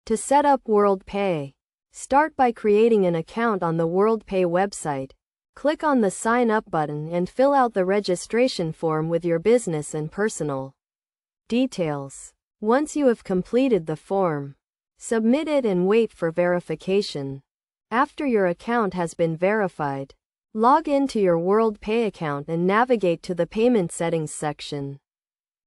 To set up WorldPay, start by creating an account on the WorldPay website. Click on the Sign Up button and fill out the registration form with your business and personal details. Once you have completed the form, submit it and wait for verification. After your account has been verified, log into your WorldPay account and navigate to the Payment Settings section.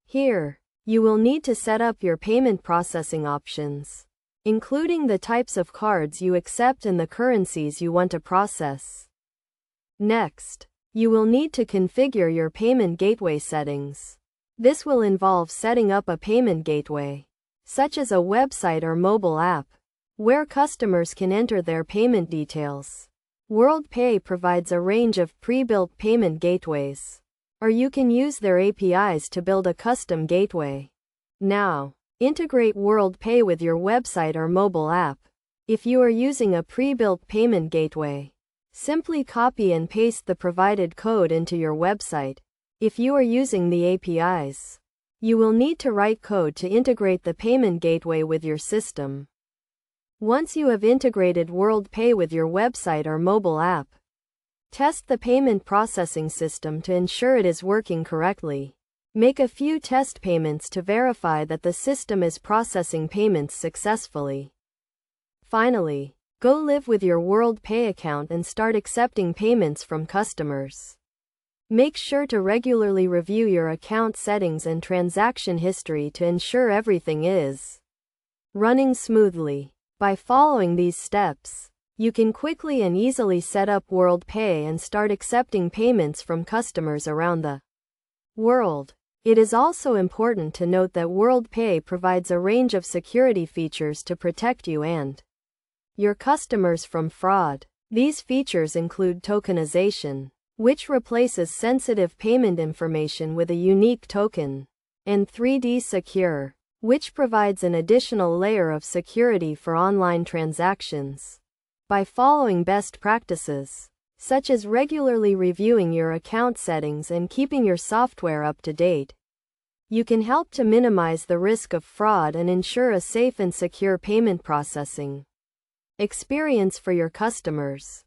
Here, you will need to set up your payment processing options, including the types of cards you accept and the currencies you want to process. Next, you will need to configure your payment gateway settings. This will involve setting up a payment gateway, such as a website or mobile app, where customers can enter their payment details. WorldPay provides a range of pre-built payment gateways, or you can use their APIs to build a custom gateway. Now, integrate WorldPay with your website or mobile app. If you are using a pre-built payment gateway, simply copy and paste the provided code into your website. If you are using the APIs, you will need to write code to integrate the payment gateway with your system. Once you have integrated WorldPay with your website or mobile app, test the payment processing system to ensure it is working correctly. Make a few test payments to verify that the system is processing payments successfully. Finally, go live with your WorldPay account and start accepting payments from customers. Make sure to regularly review your account settings and transaction history to ensure everything is running smoothly. By following these steps, you can quickly and easily set up WorldPay and start accepting payments from customers around the world. It is also important to note that WorldPay provides a range of security features to protect you and your customers from fraud. These features include tokenization, which replaces sensitive payment information with a unique token, and 3D Secure, which provides an additional layer of security for online transactions. By following best practices, such as regularly reviewing your account settings and keeping your software up to date, you can help to minimize the risk of fraud and ensure a safe and secure payment processing experience for your customers.